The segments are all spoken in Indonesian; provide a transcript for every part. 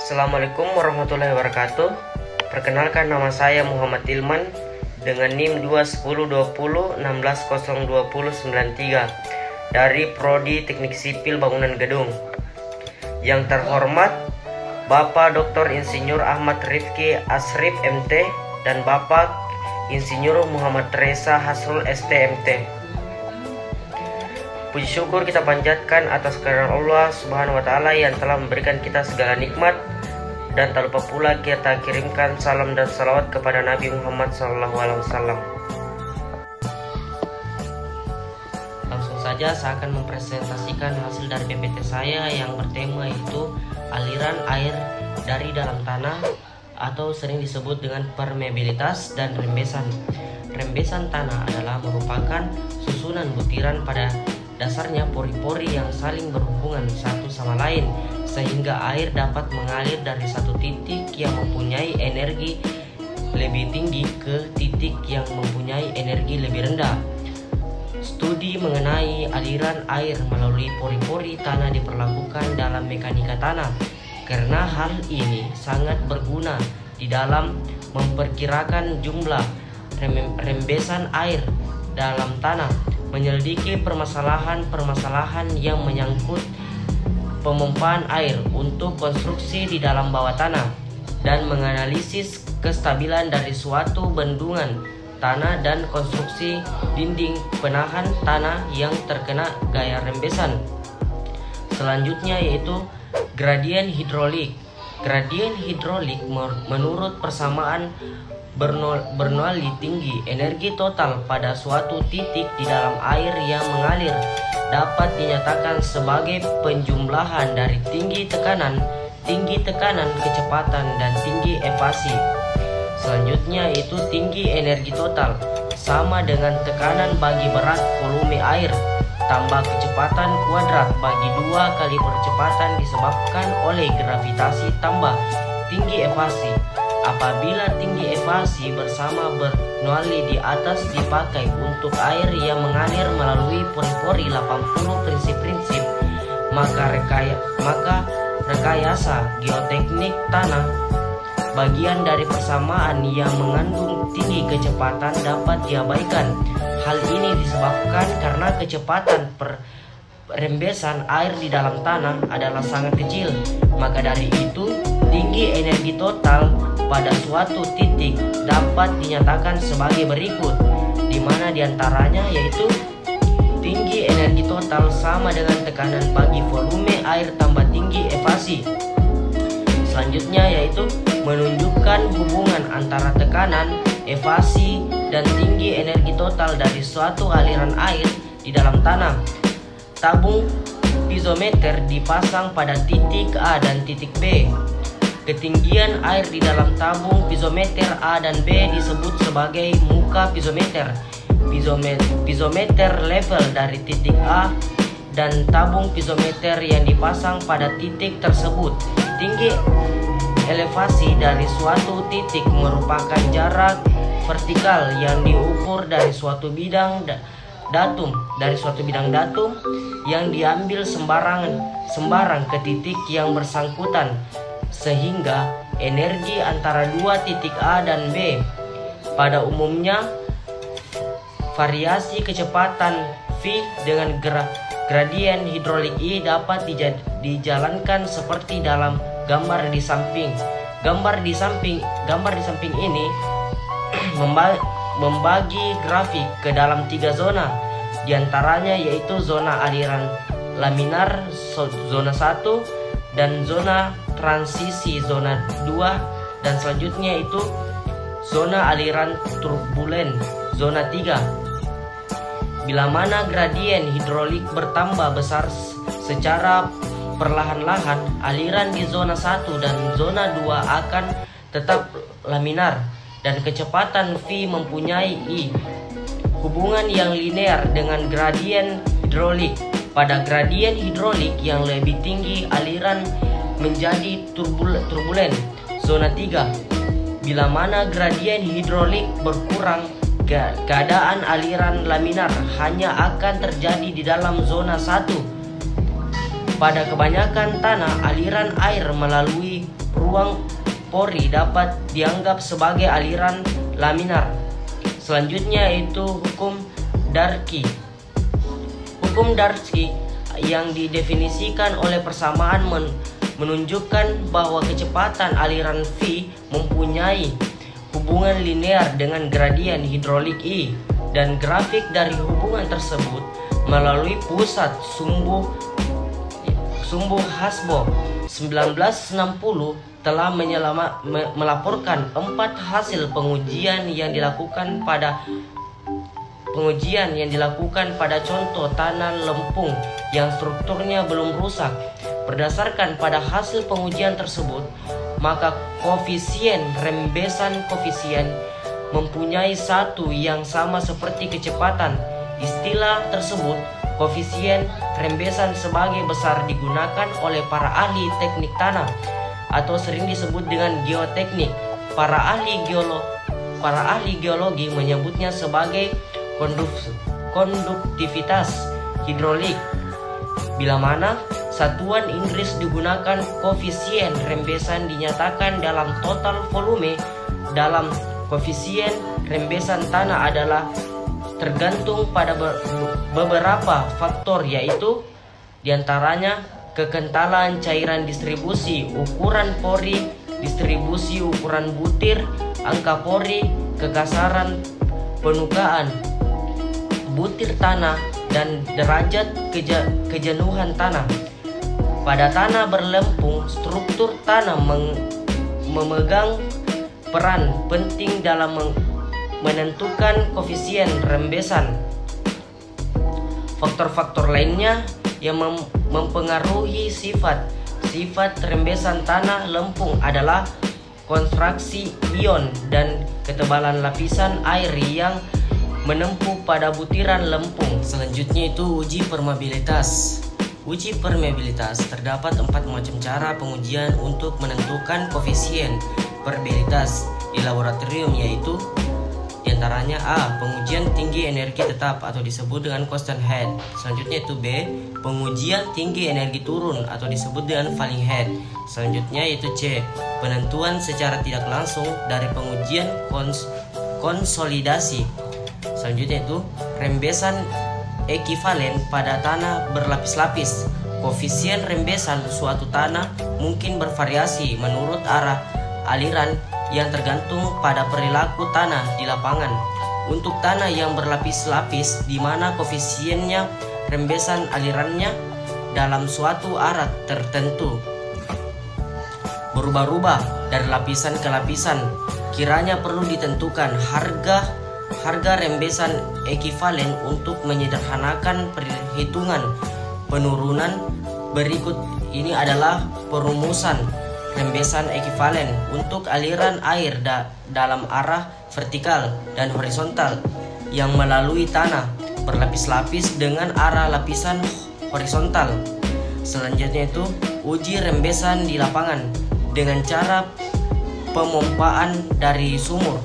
Assalamualaikum warahmatullahi wabarakatuh. Perkenalkan, nama saya Muhammad Ilman dengan NIM 2102016020093 dari Prodi Teknik Sipil Bangunan Gedung. Yang terhormat Bapak Dr. Insinyur Ahmad Rifki Asrif MT dan Bapak Insinyur Muhammad Reza Hasrul STMT. Puji syukur kita panjatkan atas kehadiran Allah Subhanahu wa Ta'ala yang telah memberikan kita segala nikmat, dan tak lupa pula kita kirimkan salam dan salawat kepada Nabi Muhammad SAW. Langsung saja saya akan mempresentasikan hasil dari PPT saya yang bertema yaitu aliran air dari dalam tanah atau sering disebut dengan permeabilitas dan rembesan. Rembesan tanah adalah merupakan susunan butiran pada dasarnya pori-pori yang saling berhubungan satu sama lain sehingga air dapat mengalir dari satu titik yang mempunyai energi lebih tinggi ke titik yang mempunyai energi lebih rendah. Studi mengenai aliran air melalui pori-pori tanah diperlakukan dalam mekanika tanah karena hal ini sangat berguna di dalam memperkirakan jumlah rembesan air dalam tanah, menyelidiki permasalahan-permasalahan yang menyangkut pemompaan air untuk konstruksi di dalam bawah tanah, dan menganalisis kestabilan dari suatu bendungan tanah dan konstruksi dinding penahan tanah yang terkena gaya rembesan. Selanjutnya yaitu gradien hidrolik. Gradien hidrolik menurut persamaan Bernoulli tinggi energi total pada suatu titik di dalam air yang mengalir dapat dinyatakan sebagai penjumlahan dari tinggi tekanan, kecepatan, dan tinggi evasi. Selanjutnya itu tinggi energi total sama dengan tekanan bagi berat volume air tambah kecepatan kuadrat bagi 2 kali percepatan disebabkan oleh gravitasi tambah tinggi evasi. Apabila tinggi evasi bersama Bernoulli di atas dipakai untuk air yang mengalir melalui pori-pori 80 prinsip-prinsip, maka rekayasa geoteknik tanah bagian dari persamaan yang mengandung tinggi kecepatan dapat diabaikan. Hal ini disebabkan karena kecepatan rembesan air di dalam tanah adalah sangat kecil. Maka dari itu, tinggi energi total pada suatu titik dapat dinyatakan sebagai berikut, di mana diantaranya yaitu tinggi energi total sama dengan tekanan bagi volume air tambah tinggi evasi. Selanjutnya yaitu menunjukkan hubungan antara tekanan, evasi, dan tinggi energi total dari suatu aliran air di dalam tanah. Tabung piezometer dipasang pada titik A dan titik B. Ketinggian air di dalam tabung piezometer A dan B disebut sebagai muka piezometer. Piezometer level dari titik A dan tabung piezometer yang dipasang pada titik tersebut. Tinggi elevasi dari suatu titik merupakan jarak vertikal yang diukur dari suatu bidang datum yang diambil sembarang ke titik yang bersangkutan, sehingga energi antara dua titik A dan B. Pada umumnya, variasi kecepatan V dengan gradien hidrolik I dapat dijalankan seperti dalam gambar di samping. Gambar di samping ini membagi grafik ke dalam 3 zona, diantaranya yaitu zona aliran laminar zona 1 dan zona transisi zona 2, dan selanjutnya itu zona aliran turbulen zona 3. Bila mana gradien hidrolik bertambah besar secara perlahan-lahan, aliran di zona 1 dan zona 2 akan tetap laminar dan kecepatan V mempunyai hubungan yang linear dengan gradien hidrolik. Pada gradien hidrolik yang lebih tinggi, aliran menjadi turbulen zona 3. Bila mana gradien hidrolik berkurang, keadaan aliran laminar hanya akan terjadi di dalam zona 1. Pada kebanyakan tanah, aliran air melalui ruang pori dapat dianggap sebagai aliran laminar. Selanjutnya itu hukum Darcy. Hukum Darcy yang didefinisikan oleh persamaan menunjukkan bahwa kecepatan aliran V mempunyai hubungan linear dengan gradien hidrolik I, dan grafik dari hubungan tersebut melalui pusat sumbu Hasbo 1960 telah melaporkan 4 hasil pengujian yang dilakukan pada contoh tanah lempung yang strukturnya belum rusak. Berdasarkan pada hasil pengujian tersebut, maka koefisien rembesan koefisien mempunyai satu yang sama seperti kecepatan. Istilah tersebut, koefisien rembesan sebagai besar, digunakan oleh para ahli teknik tanah atau sering disebut dengan geoteknik. Para ahli geologi menyebutnya sebagai konduktivitas hidrolik. Bila mana satuan Inggris digunakan, koefisien rembesan dinyatakan dalam total volume. Dalam koefisien rembesan tanah adalah tergantung pada beberapa faktor, yaitu diantaranya kekentalan cairan, distribusi ukuran pori, distribusi ukuran butir, angka pori, kekasaran penukaan butir tanah, dan derajat kejenuhan tanah. Pada tanah berlempung, struktur tanah memegang peran penting dalam menentukan koefisien rembesan. Faktor-faktor lainnya yang mempengaruhi sifat rembesan tanah lempung adalah kontraksi ion dan ketebalan lapisan air yang menempuh pada butiran lempung. Selanjutnya itu uji permeabilitas. Uji permeabilitas terdapat 4 macam cara pengujian untuk menentukan koefisien permeabilitas di laboratorium, yaitu diantaranya A. Pengujian tinggi energi tetap atau disebut dengan constant head. Selanjutnya itu B. Pengujian tinggi energi turun atau disebut dengan falling head. Selanjutnya yaitu C. Penentuan secara tidak langsung dari pengujian konsolidasi. Selanjutnya itu rembesan ekivalen pada tanah berlapis-lapis. Koefisien rembesan suatu tanah mungkin bervariasi menurut arah aliran yang tergantung pada perilaku tanah di lapangan. Untuk tanah yang berlapis-lapis di mana koefisiennya rembesan alirannya dalam suatu arah tertentu berubah-ubah dari lapisan ke lapisan, kiranya perlu ditentukan harga rembesan ekivalen. Untuk menyederhanakan perhitungan penurunan berikut ini adalah perumusan rembesan ekivalen untuk aliran air dalam arah vertikal dan horizontal yang melalui tanah berlapis-lapis dengan arah lapisan horizontal. Selanjutnya itu uji rembesan di lapangan dengan cara pemompaan dari sumur.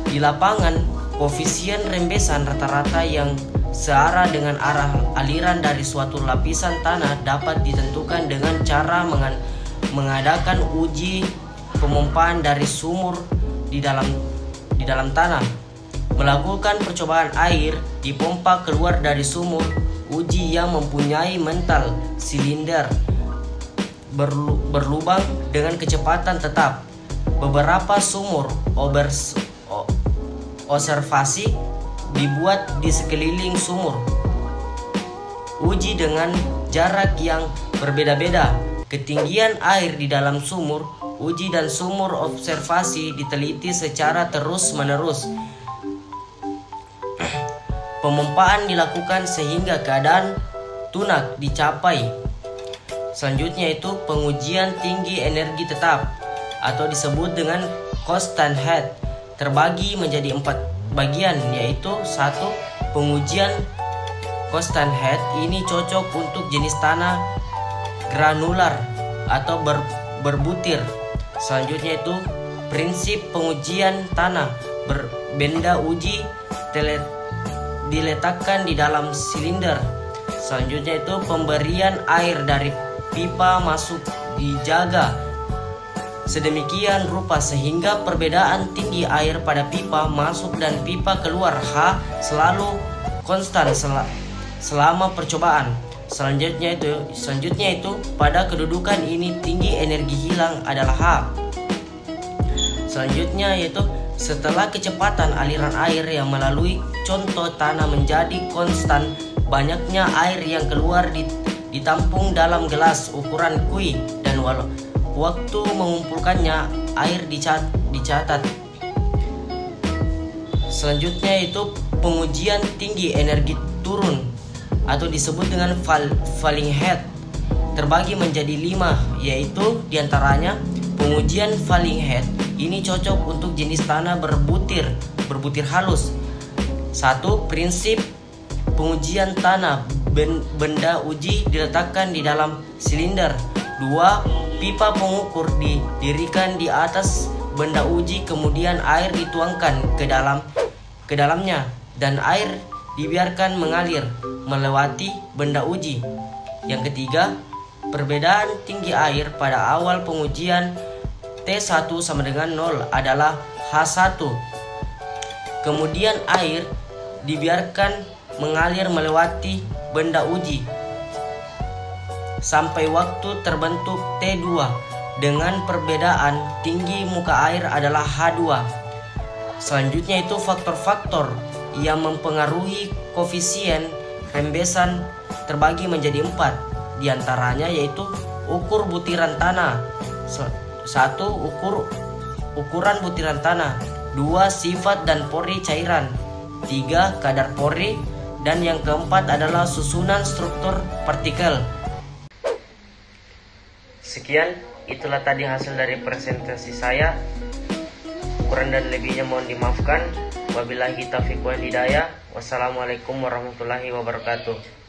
Di lapangan, koefisien rembesan rata-rata yang searah dengan arah aliran dari suatu lapisan tanah dapat ditentukan dengan cara mengadakan uji pemompaan dari sumur di dalam tanah. Melakukan percobaan air dipompa keluar dari sumur. Uji yang mempunyai mental silinder berlubang dengan kecepatan tetap. Beberapa sumur observasi dibuat di sekeliling sumur. Uji dengan jarak yang berbeda-beda. Ketinggian air di dalam sumur. Uji dan sumur observasi diteliti secara terus-menerus. Pemompaan dilakukan sehingga keadaan tunak dicapai. Selanjutnya itu pengujian tinggi energi tetap atau disebut dengan constant head, terbagi menjadi 4 bagian, yaitu 1. Pengujian constant head ini cocok untuk jenis tanah granular atau berbutir. Selanjutnya itu prinsip pengujian tanah berbenda. Uji diletakkan di dalam silinder. Selanjutnya itu pemberian air dari pipa masuk dijaga sedemikian rupa sehingga perbedaan tinggi air pada pipa masuk dan pipa keluar H selalu konstan selama percobaan. Selanjutnya itu pada kedudukan ini tinggi energi hilang adalah H. Selanjutnya yaitu setelah kecepatan aliran air yang melalui contoh tanah menjadi konstan, banyaknya air yang keluar ditampung dalam gelas ukuran kui dan waktu mengumpulkannya air dicatat. Selanjutnya itu pengujian tinggi energi turun atau disebut dengan falling head terbagi menjadi 5, yaitu diantaranya pengujian falling head ini cocok untuk jenis tanah berbutir halus. 1. Prinsip pengujian tanah, benda uji diletakkan di dalam silinder. 2. Pipa pengukur didirikan di atas benda uji, kemudian air dituangkan ke dalamnya dan air dibiarkan mengalir melewati benda uji. Yang ketiga, perbedaan tinggi air pada awal pengujian T1 sama dengan 0 adalah H1. Kemudian air dibiarkan mengalir melewati benda uji sampai waktu terbentuk T2 dengan perbedaan tinggi muka air adalah H2. Selanjutnya itu faktor-faktor yang mempengaruhi koefisien rembesan terbagi menjadi 4. Di antaranya yaitu ukur butiran tanah. 1. Ukuran butiran tanah. 2. Sifat dan pori cairan. 3. Kadar pori. Dan yang keempat adalah susunan struktur partikel. Sekian, itulah tadi hasil dari presentasi saya. Kurang dan lebihnya mohon dimaafkan. Wabillahi taufiq wal hidayah. Wassalamualaikum warahmatullahi wabarakatuh.